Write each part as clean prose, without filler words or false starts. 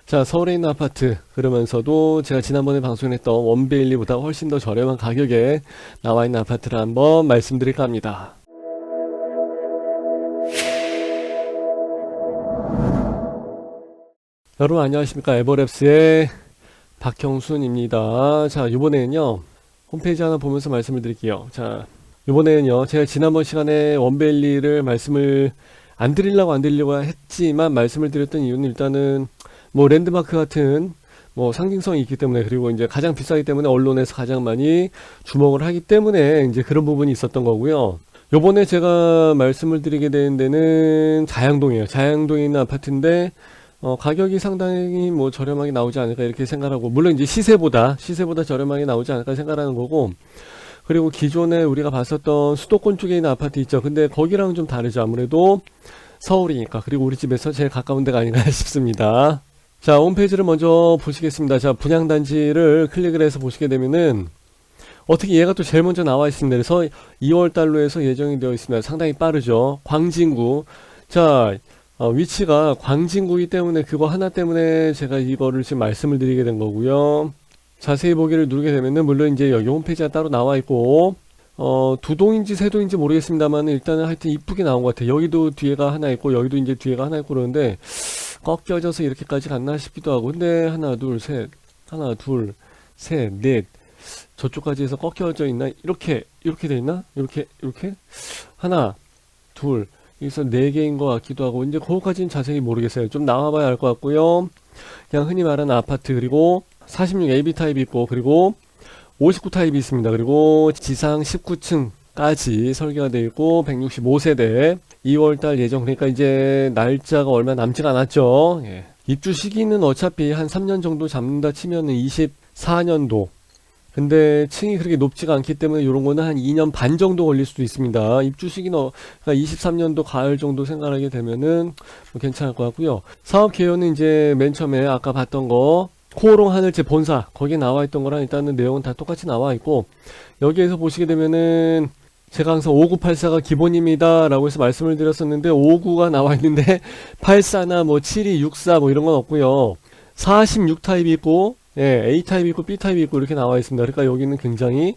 자, 서울에 있는 아파트, 그러면서도 제가 지난번에 방송했던 원베일리보다 훨씬 더 저렴한 가격에 나와 있는 아파트를 한번 말씀드릴까 합니다. 여러분 안녕하십니까? 에버랩스의 박형순입니다. 자, 이번에는요 홈페이지 하나 보면서 말씀을 드릴게요. 자, 이번에는요 제가 지난번 시간에 원베일리를 말씀을 안 드리려고 했지만 말씀을 드렸던 이유는 일단은 뭐 랜드마크 같은 뭐 상징성이 있기 때문에, 그리고 이제 가장 비싸기 때문에 언론에서 가장 많이 주목을 하기 때문에 이제 그런 부분이 있었던 거고요. 요번에 제가 말씀을 드리게 된 데는 자양동이에요. 자양동에 있는 아파트인데 가격이 상당히 뭐 저렴하게 나오지 않을까 이렇게 생각하고, 물론 이제 시세보다 저렴하게 나오지 않을까 생각하는 거고, 그리고 기존에 우리가 봤었던 수도권 쪽에 있는 아파트 있죠. 근데 거기랑은 좀 다르죠. 아무래도 서울이니까. 그리고 우리 집에서 제일 가까운 데가 아닌가 싶습니다. 자, 홈페이지를 먼저 보시겠습니다. 자, 분양단지를 클릭을 해서 보시게 되면은 어떻게 얘가 또 제일 먼저 나와 있습니다. 그래서 2월달로 해서 예정이 되어 있습니다. 상당히 빠르죠. 광진구. 자, 위치가 광진구이기 때문에 그거 하나 때문에 제가 이거를 지금 말씀을 드리게 된 거고요. 자세히 보기를 누르게 되면은 물론 이제 여기 홈페이지가 따로 나와 있고, 두 동인지 세 동인지 모르겠습니다만 일단은 하여튼 이쁘게 나온 것 같아요. 여기도 뒤에가 하나 있고 여기도 이제 뒤에가 하나 있고 그러는데 꺾여져서 이렇게까지 갔나 싶기도 하고, 근데 하나 둘 셋 넷 저쪽까지 해서 꺾여져 있나? 이렇게 돼 있나? 이렇게 하나 둘 여기서 4개인 것 같기도 하고, 이제 그거까지는 자세히 모르겠어요. 좀 나와봐야 알 것 같고요. 그냥 흔히 말하는 아파트, 그리고 46 AB 타입이 있고, 그리고 59 타입이 있습니다. 그리고 지상 19층까지 설계가 되어 있고 165세대 2월달 예정. 그러니까 이제 날짜가 얼마 남지가 않았죠. 예. 입주 시기는 어차피 한 3년 정도 잡는다 치면은 24년도. 근데 층이 그렇게 높지가 않기 때문에 이런 거는 한 2년 반 정도 걸릴 수도 있습니다. 입주 시기는 그러니까 23년도 가을 정도 생각하게 되면은 뭐 괜찮을 것 같고요. 사업 개요는 이제 맨 처음에 아까 봤던 거 코오롱 하늘채 본사 거기에 나와 있던 거랑 일단은 내용은 다 똑같이 나와 있고, 여기에서 보시게 되면은 제가 항상 5984가 기본입니다 라고 해서 말씀을 드렸었는데 59가 나와 있는데 84나 뭐 72, 64 뭐 이런 건 없고요. 46 타입이 있고, 예, A 타입이 있고 B 타입이 있고 이렇게 나와 있습니다. 그러니까 여기는 굉장히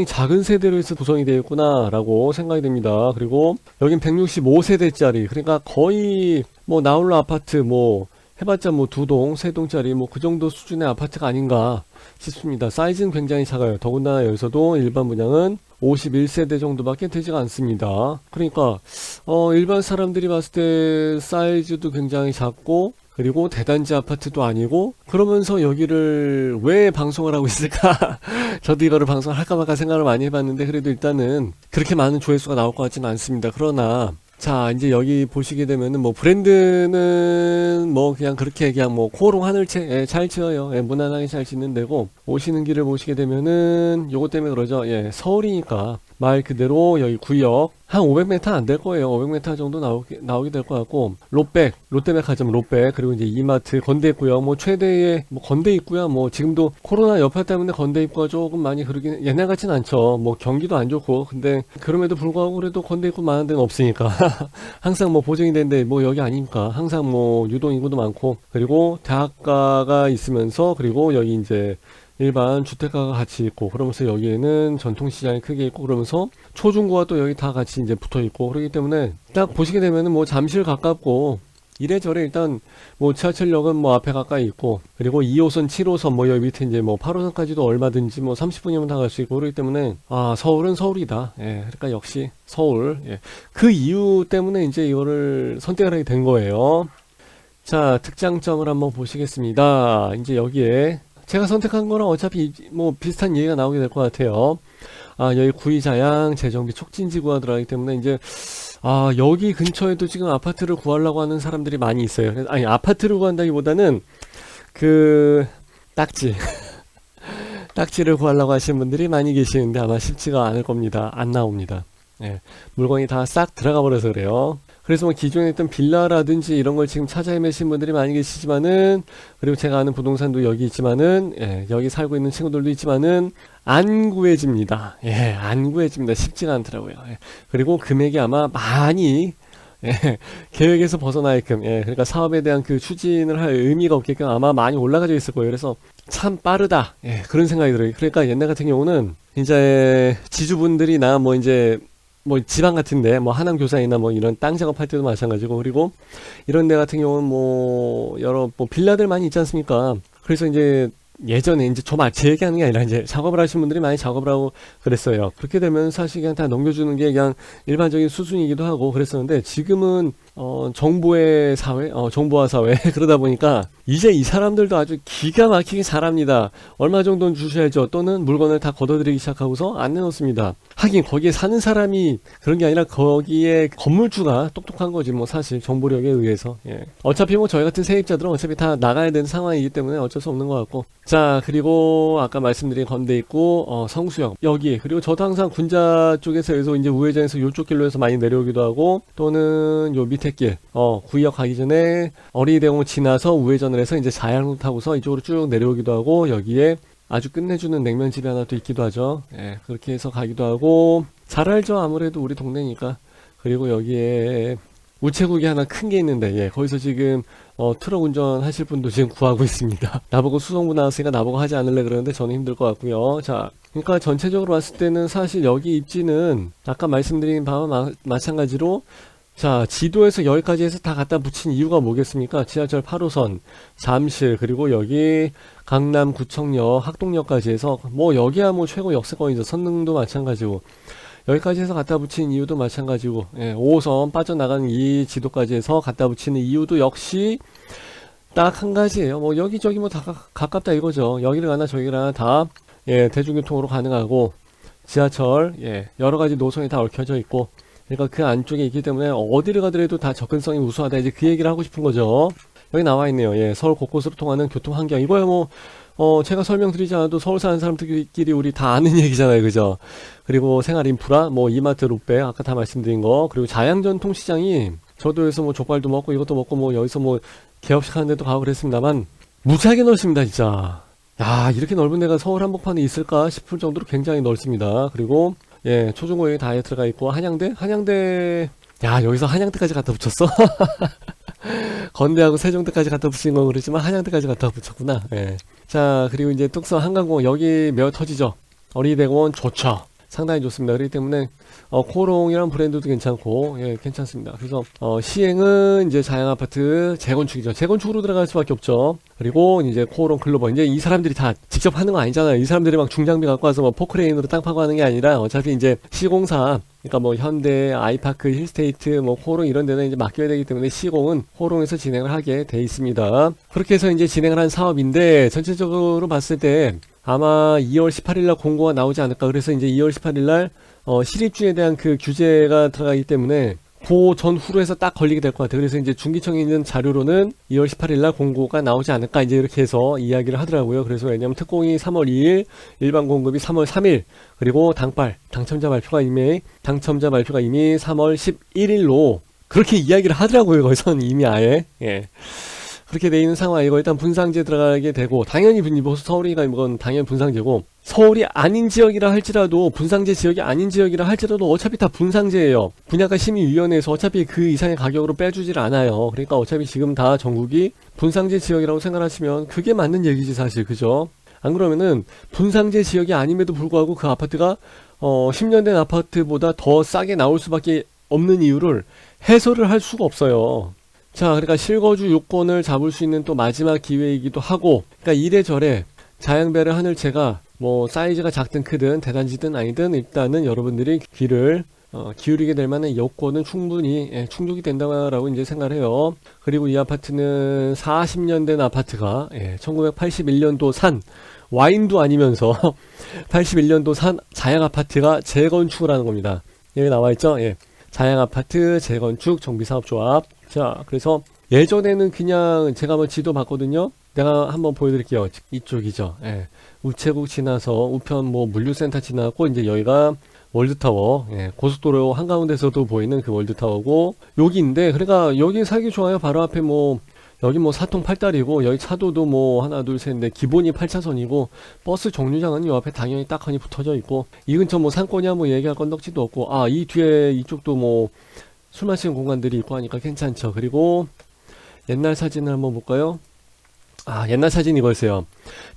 작은 세대로 해서 구성이 되어 있구나 라고 생각이 됩니다. 그리고 여긴 165세대짜리, 그러니까 거의 뭐 나홀로 아파트 뭐 해봤자 뭐 2동, 3동짜리 뭐 그 정도 수준의 아파트가 아닌가 싶습니다. 사이즈는 굉장히 작아요. 더군다나 여기서도 일반 분양은 51세대 정도밖에 되지가 않습니다. 그러니까 일반 사람들이 봤을 때 사이즈도 굉장히 작고, 그리고 대단지 아파트도 아니고, 그러면서 여기를 왜 방송을 하고 있을까? 저도 이거를 방송을 할까 말까 생각을 많이 해봤는데, 그래도 일단은 그렇게 많은 조회수가 나올 것 같지는 않습니다. 그러나 자, 이제 여기 보시게 되면은 뭐 브랜드는 뭐 그냥 뭐 코오롱 하늘채 잘 지어요. 무난하게 잘 짓는 데고, 오시는 길을 보시게 되면은 요거 때문에 그러죠. 예, 서울이니까 말 그대로 여기 구역 한 500m 안 될 거예요. 500m 정도 나오게 될 것 같고, 롯데백화점 그리고 이제 이마트, 건대입구역 뭐 최대의 뭐 건대입구야. 뭐 지금도 코로나 여파 때문에 건대입구가 조금 많이 그러긴, 옛날 같진 않죠. 뭐 경기도 안 좋고, 근데 그럼에도 불구하고 그래도 건대입구 많은 데는 없으니까 항상 뭐 보증이 되는데 뭐 여기 아닙니까? 항상 뭐 유동 인구도 많고, 그리고 대학가가 있으면서, 그리고 여기 이제 일반 주택가가 같이 있고, 그러면서 여기에는 전통시장이 크게 있고, 그러면서 초중고가 또 여기 다 같이 이제 붙어 있고, 그렇기 때문에 딱 보시게 되면은 뭐 잠실 가깝고, 이래저래 일단 뭐 지하철역은 뭐 앞에 가까이 있고, 그리고 2호선, 7호선 뭐 여기 밑에 이제 뭐 8호선까지도 얼마든지 뭐 30분이면 다 갈 수 있고, 그렇기 때문에 서울은 서울이다. 예, 그러니까 역시 서울. 예. 그 이유 때문에 이제 이거를 선택을 하게 된 거예요. 자, 특장점을 한번 보시겠습니다. 이제 여기에 제가 선택한 거랑 어차피 뭐 비슷한 얘기가 나오게 될 것 같아요. 여기 구이자양 재정비 촉진지구가 들어가기 때문에 이제 여기 근처에도 지금 아파트를 구하려고 하는 사람들이 많이 있어요. 아니, 아파트를 구한다기보다는 그 딱지를 구하려고 하시는 분들이 많이 계시는데 아마 쉽지가 않을 겁니다. 안 나옵니다. 예, 물건이 다 싹 들어가 버려서 그래요. 그래서 뭐 기존에 있던 빌라라든지 이런 걸 지금 찾아 헤매신 분들이 많이 계시지만은, 그리고 제가 아는 부동산도 여기 있지만은, 예, 여기 살고 있는 친구들도 있지만은 안 구해집니다. 예, 안 구해집니다. 쉽지가 않더라고요. 예, 그리고 금액이 아마 많이 예, 계획에서 벗어나게끔, 예, 그러니까 사업에 대한 그 추진을 할 의미가 없게끔 아마 많이 올라가져 있을 거예요. 그래서 참 빠르다, 예, 그런 생각이 들어요. 그러니까 옛날 같은 경우는 이제 지주분들이나 뭐 이제 뭐 지방 같은데 뭐 하남 교사이나 뭐 이런 땅 작업할 때도 마찬가지고, 그리고 이런 데 같은 경우는 뭐 여러 뭐 빌라들 많이 있지 않습니까? 그래서 이제 예전에 이제 제 얘기하는 게 아니라 이제 작업을 하시는 분들이 많이 작업을 하고 그랬어요. 그렇게 되면 사실 그냥 다 넘겨주는 게 그냥 일반적인 수순이기도 하고 그랬었는데, 지금은 정보의 사회, 정보화 사회 그러다 보니까 이제 이 사람들도 아주 기가 막히게 잘합니다. 얼마 정도는 주셔야죠. 또는 물건을 다 걷어들이기 시작하고서 안 내놓습니다. 하긴 거기에 사는 사람이 그런 게 아니라 거기에 건물주가 똑똑한 거지 뭐, 사실 정보력에 의해서. 예. 어차피 뭐 저희 같은 세입자들은 어차피 다 나가야 되는 상황이기 때문에 어쩔 수 없는 것 같고. 자, 그리고 아까 말씀드린 건대 있고 성수역 여기, 그리고 저도 항상 군자 쪽에서 여기서 이제 우회전에서 요쪽 길로 해서 많이 내려오기도 하고, 또는 요 밑에 길 구역 가기 전에 어린이대공원 지나서 우회전을 해서 이제 자양로 타고서 이쪽으로 쭉 내려오기도 하고, 여기에 아주 끝내주는 냉면집이 하나 또 있기도 하죠. 예, 그렇게 해서 가기도 하고. 잘 알죠, 아무래도 우리 동네니까. 그리고 여기에 우체국이 하나 큰 게 있는데, 예, 거기서 지금 트럭 운전하실 분도 지금 구하고 있습니다. 나보고 수성구 나왔으니까 나보고 하지 않을래 그러는데 저는 힘들 것 같고요. 자, 그러니까 전체적으로 봤을 때는 사실 여기 입지는 아까 말씀드린 바와 마찬가지로, 자, 지도에서 여기까지 해서 다 갖다 붙인 이유가 뭐겠습니까? 지하철 8호선, 잠실, 그리고 여기 강남구청역, 학동역까지 해서 뭐 여기야 뭐 최고 역세권이죠. 선릉도 마찬가지고. 여기까지 해서 갖다 붙인 이유도 마찬가지고, 예, 5호선 빠져나가는 이 지도까지 해서 갖다 붙이는 이유도 역시 딱 한 가지예요. 뭐 여기저기 뭐 다 가깝다 이거죠. 여기를 가나 저기를 가나 다, 예, 대중교통으로 가능하고, 지하철, 예, 여러 가지 노선이 다 얽혀져 있고, 그러니까 그 안쪽에 있기 때문에 어디를 가더라도 다 접근성이 우수하다, 이제 그 얘기를 하고 싶은 거죠. 여기 나와 있네요. 예, 서울 곳곳으로 통하는 교통 환경. 이거야 뭐 제가 설명드리지 않아도 서울 사는 사람들끼리 우리 다 아는 얘기잖아요, 그죠? 그리고 생활 인프라, 뭐 이마트, 롯데 아까 다 말씀드린 거, 그리고 자양전통시장이, 저도 여기서 뭐 족발도 먹고 이것도 먹고 뭐 여기서 뭐 개업식 하는 데도 가고 그랬습니다만 무지하게 넓습니다, 진짜. 야, 이렇게 넓은 데가 서울 한복판에 있을까 싶을 정도로 굉장히 넓습니다. 그리고 예, 초중고에 다에 들어가 있고, 한양대, 야, 여기서 한양대까지 갖다 붙였어? 건대하고 세종대까지 갖다 붙인 건 그렇지만 한양대까지 갖다 붙였구나. 예. 자, 그리고 이제 뚝섬 한강공원, 여기 매우 터지죠. 어린이대공원 좋죠. 상당히 좋습니다. 그렇기 때문에 코롱이란 브랜드도 괜찮고, 예, 괜찮습니다. 그래서 시행은 이제 자양아파트 재건축이죠. 재건축으로 들어갈 수밖에 없죠. 그리고 이제 코롱 글로벌, 이제 이 사람들이 다 직접 하는 거 아니잖아요. 이 사람들이 막 중장비 갖고 와서 뭐 포크레인으로 땅 파고 하는 게 아니라 어차피 이제 시공사, 그러니까 뭐 현대, 아이파크, 힐스테이트, 뭐 코롱 이런 데는 이제 맡겨야 되기 때문에 시공은 코롱에서 진행을 하게 돼 있습니다. 그렇게 해서 이제 진행을 한 사업인데, 전체적으로 봤을 때 아마 2월 18일날 공고가 나오지 않을까. 그래서 이제 2월 18일날 실입주에 대한 그 규제가 들어가기 때문에 그 전후로 해서 딱 걸리게 될 것 같아요. 그래서 이제 중기청에 있는 자료로는 2월 18일날 공고가 나오지 않을까, 이제 이렇게 해서 이야기를 하더라고요. 그래서 왜냐면 특공이 3월 2일, 일반 공급이 3월 3일, 그리고 당첨자 발표가 이미 3월 11일로 그렇게 이야기를 하더라고요. 거기서는 이미 아예. 예. 그렇게 돼 있는 상황이고, 일단 분상제 들어가게 되고, 당연히 뭐 서울이가 이건 당연히 분상제고, 서울이 아닌 지역이라 할지라도, 분상제 지역이 아닌 지역이라 할지라도 어차피 다 분상제예요. 분양가 심의위원회에서 어차피 그 이상의 가격으로 빼주질 않아요. 그러니까 어차피 지금 다 전국이 분상제 지역이라고 생각하시면 그게 맞는 얘기지, 사실. 그죠? 안 그러면은 분상제 지역이 아님에도 불구하고 그 아파트가 10년 된 아파트보다 더 싸게 나올 수밖에 없는 이유를 해설을 할 수가 없어요. 자, 그러니까 실거주 요건을 잡을 수 있는 또 마지막 기회이기도 하고, 그러니까 이래저래 자양배를 하늘채가 뭐 사이즈가 작든 크든 대단지든 아니든 일단은 여러분들이 귀를 기울이게 될 만한 여건은 충분히, 예, 충족이 된다고 이제 생각을 해요. 그리고 이 아파트는 40년 된 아파트가, 예, 1981년도 산 와인도 아니면서 81년도 산 자양 아파트가 재건축을 하는 겁니다. 여기 나와 있죠? 예. 자양 아파트 재건축 정비사업조합. 자, 그래서 예전에는 그냥 제가 한번 지도 봤거든요. 내가 한번 보여드릴게요. 이쪽이죠. 예. 우체국 지나서 우편 뭐 물류센터 지나고, 이제 여기가 월드타워, 예, 고속도로 한가운데서도 보이는 그 월드타워고, 여기인데, 그러니까 여기 살기 좋아요. 바로 앞에 뭐 여기 뭐 사통 8다리고, 여기 차도도 뭐 하나 둘 셋인데 기본이 8차선이고, 버스 정류장은 요 앞에 당연히 딱 하니 붙어져 있고, 이 근처 뭐 상권이야 뭐 얘기할 건덕지도 없고, 아, 이 뒤에 이쪽도 뭐 술 마시는 공간들이 있고 하니까 괜찮죠. 그리고 옛날 사진을 한번 볼까요? 아, 옛날 사진 이거였어요.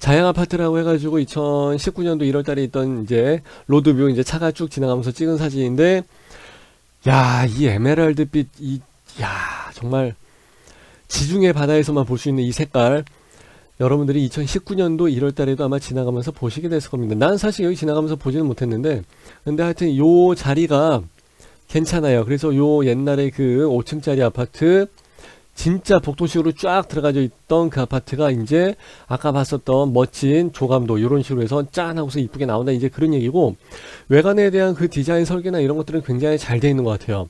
자양 아파트라고 해가지고 2019년도 1월달에 있던 이제 로드뷰 이제 차가 쭉 지나가면서 찍은 사진인데, 야, 이 에메랄드빛, 야, 정말 지중해 바다에서만 볼 수 있는 이 색깔. 여러분들이 2019년도 1월달에도 아마 지나가면서 보시게 됐을 겁니다. 난 사실 여기 지나가면서 보지는 못했는데, 근데 하여튼 요 자리가 괜찮아요. 그래서 요 옛날에 그 5층짜리 아파트, 진짜 복도식으로 쫙 들어가져 있던 그 아파트가 이제 아까 봤었던 멋진 조감도 이런 식으로 해서 짠 하고서 이쁘게 나온다, 이제 그런 얘기고, 외관에 대한 그 디자인 설계나 이런 것들은 굉장히 잘 돼 있는 것 같아요.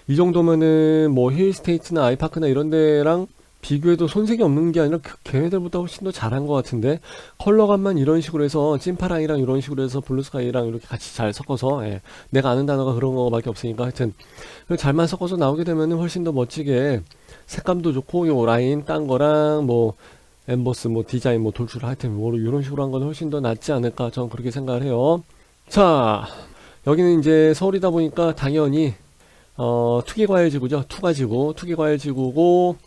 이 정도면은 뭐 힐스테이트나 아이파크나 이런 데랑 비교해도 손색이 없는 게 아니라 걔네들보다 훨씬 더 잘한 것 같은데, 컬러감만 이런 식으로 해서 찐파랑이랑 이런 식으로 해서 블루스카이랑 이렇게 같이 잘 섞어서, 예, 내가 아는 단어가 그런 거밖에 없으니까 하여튼 잘만 섞어서 나오게 되면은 훨씬 더 멋지게 색감도 좋고, 요 라인 딴 거랑 뭐 엠보스 뭐 디자인 뭐 돌출 하여튼 뭐 이런 식으로 한 건 훨씬 더 낫지 않을까, 저는 그렇게 생각을 해요. 자, 여기는 이제 서울이다 보니까 당연히 투기과열지구죠. 투기과열지구고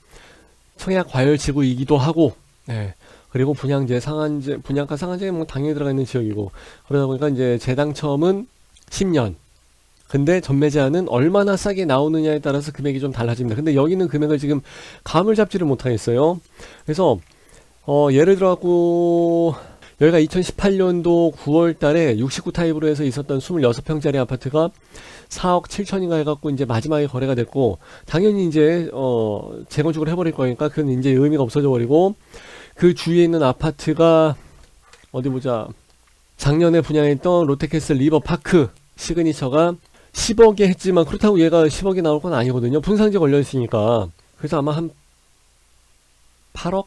청약과열지구이기도 하고, 예, 그리고 분양재 상한제, 분양가 상한제 뭐 당연히 들어가 있는 지역이고, 그러다 보니까 이제 재당첨은 10년. 근데 전매 제한은 얼마나 싸게 나오느냐에 따라서 금액이 좀 달라집니다. 근데 여기는 금액을 지금 감을 잡지를 못하겠어요. 그래서 예를 들어 갖고 여기가 2018년도 9월 달에 69 타입으로 해서 있었던 26평짜리 아파트가 4억 7천인가 해갖고 이제 마지막에 거래가 됐고, 당연히 이제 재건축을 해버릴 거니까 그건 이제 의미가 없어져 버리고, 그 주위에 있는 아파트가 어디 보자, 작년에 분양했던 롯데캐슬 리버파크 시그니처가 10억에 했지만, 그렇다고 얘가 10억이 나올 건 아니거든요. 분상제 걸려 있으니까. 그래서 아마 한 8억?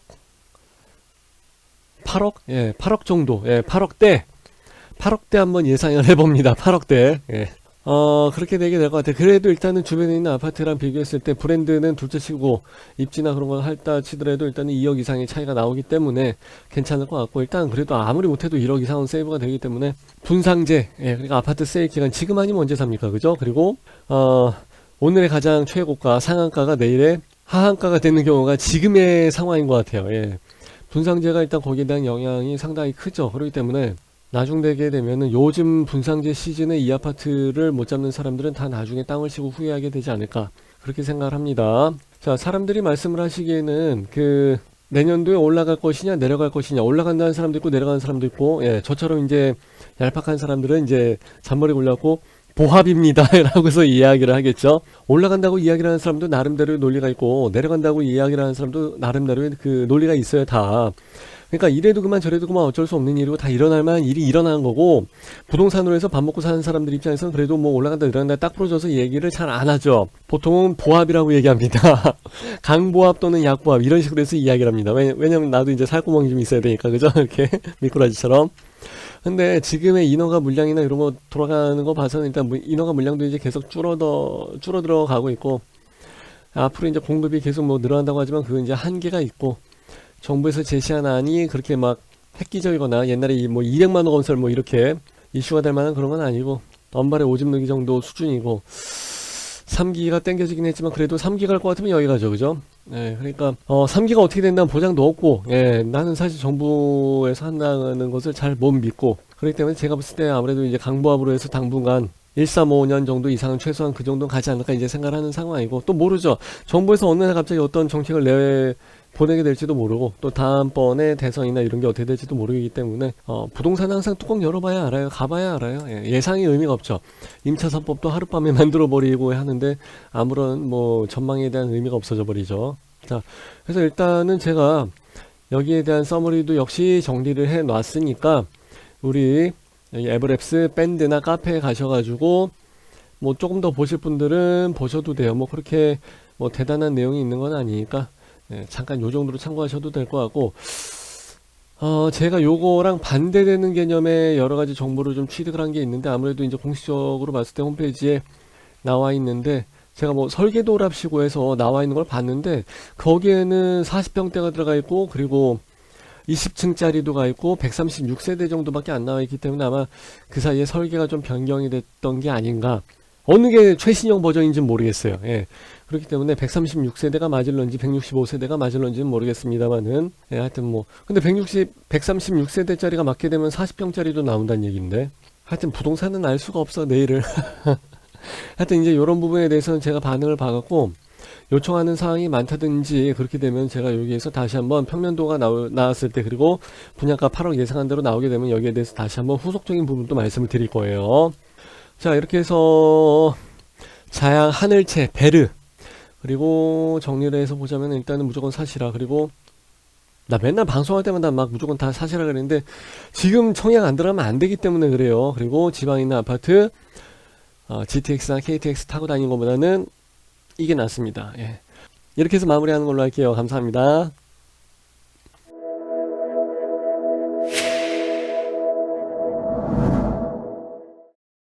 8억? 예, 8억 정도. 예, 8억대 한번 예상을 해봅니다. 8억대. 예. 그렇게 되게 될 것 같아요. 그래도 일단은 주변에 있는 아파트랑 비교했을 때 브랜드는 둘째치고 입지나 그런 걸 할다 치더라도 일단은 2억 이상의 차이가 나오기 때문에 괜찮을 것 같고, 일단 그래도 아무리 못해도 1억 이상은 세이브가 되기 때문에 분상제, 예, 그러니까 아파트 세일 기간 지금 아니면 언제 삽니까? 그죠? 그리고 오늘의 가장 최고가 상한가가 내일의 하한가가 되는 경우가 지금의 상황인 것 같아요. 예. 분상제가 일단 거기에 대한 영향이 상당히 크죠. 그렇기 때문에 나중 되게 되면은, 요즘 분상제 시즌에 이 아파트를 못 잡는 사람들은 다 나중에 땅을 치고 후회하게 되지 않을까, 그렇게 생각을 합니다. 자, 사람들이 말씀을 하시기에는 그 내년도에 올라갈 것이냐 내려갈 것이냐, 올라간다는 사람도 있고 내려가는 사람도 있고, 예, 저처럼 이제 얄팍한 사람들은 이제 잔머리 굴려갖고 보합입니다 라고서 이야기를 하겠죠. 올라간다고 이야기를 하는 사람도 나름대로의 논리가 있고, 내려간다고 이야기를 하는 사람도 나름대로의 그 논리가 있어요, 다. 그러니까 이래도 그만 저래도 그만 어쩔 수 없는 일이고, 다 일어날 만한 일이 일어나는 거고, 부동산으로 해서 밥 먹고 사는 사람들 입장에서는 그래도 뭐 올라간다 내려간다 딱 부러져서 얘기를 잘 안 하죠. 보통은 보합이라고 얘기합니다. 강보합 또는 약보합 이런 식으로 해서 이야기를 합니다. 왜냐면 나도 이제 살구멍이 좀 있어야 되니까, 그죠? 이렇게 미꾸라지처럼. 근데 지금의 인허가 물량이나 이런 거 돌아가는 거 봐서는 일단 인허가 물량도 이제 계속 줄어들어 가고 있고, 앞으로 이제 공급이 계속 뭐 늘어난다고 하지만 그건 이제 한계가 있고, 정부에서 제시한 안이 그렇게 막 획기적이거나 옛날에 뭐 200만원 건설 뭐 이렇게 이슈가 될 만한 그런 건 아니고, 엄발에 오줌 누기 정도 수준이고, 3기가 땡겨지긴 했지만 그래도 3기 갈 것 같으면 여기 가죠, 그죠? 예, 그러니까 3기가 어떻게 된다는 보장도 없고, 예, 나는 사실 정부에서 한다는 것을 잘 못 믿고, 그렇기 때문에 제가 봤을 때 아무래도 이제 강보합으로 해서 당분간 1355년 정도 이상은 최소한 그 정도는 가지 않을까 이제 생각을 하는 상황이고, 또 모르죠. 정부에서 어느 날 갑자기 어떤 정책을 보내게 될지도 모르고, 또 다음번에 대선이나 이런 게 어떻게 될지도 모르기 때문에 부동산은 항상 뚜껑 열어봐야 알아요. 가봐야 알아요. 예상이 의미가 없죠. 임차선법도 하룻밤에 만들어버리고 하는데 아무런 뭐 전망에 대한 의미가 없어져 버리죠. 자, 그래서 일단은 제가 여기에 대한 서머리도 역시 정리를 해 놨으니까, 우리 에버랩스 밴드나 카페에 가셔가지고 뭐 조금 더 보실 분들은 보셔도 돼요. 뭐 그렇게 뭐 대단한 내용이 있는 건 아니니까, 예, 잠깐 요 정도로 참고하셔도 될 것 같고, 제가 요거랑 반대되는 개념의 여러 가지 정보를 좀 취득을 한 게 있는데, 아무래도 이제 공식적으로 봤을 때 홈페이지에 나와 있는데, 제가 뭐 설계도랍시고 해서 나와 있는 걸 봤는데, 거기에는 40평대가 들어가 있고, 그리고 20층짜리도 가 있고 136세대 정도밖에 안 나와 있기 때문에 아마 그 사이에 설계가 좀 변경이 됐던 게 아닌가, 어느 게 최신형 버전인지는 모르겠어요. 예. 그렇기 때문에 136세대가 맞을런지 165세대가 맞을런지는 모르겠습니다만은 예, 하여튼 뭐 근데 136세대짜리가 맞게 되면 40평짜리도 나온다는 얘기인데 하여튼 부동산은 알 수가 없어 내일을. 하여튼 이제 이런 부분에 대해서는 제가 반응을 봐갖고 요청하는 사항이 많다든지 그렇게 되면 제가 여기에서 다시 한번 평면도가 나왔을 때 그리고 분양가 8억 예상한 대로 나오게 되면 여기에 대해서 다시 한번 후속적인 부분도 말씀을 드릴 거예요. 자, 이렇게 해서 자양, 하늘채, 베르 그리고 정리를 해서 보자면 일단은 무조건 사시라. 그리고 나 맨날 방송할 때마다 막 무조건 다 사시라 그랬는데 지금 청약 안 들어가면 안 되기 때문에 그래요. 그리고 지방에 있는 아파트 GTX나 KTX 타고 다니는 것보다는 이게 낫습니다. 예. 이렇게 해서 마무리하는 걸로 할게요. 감사합니다.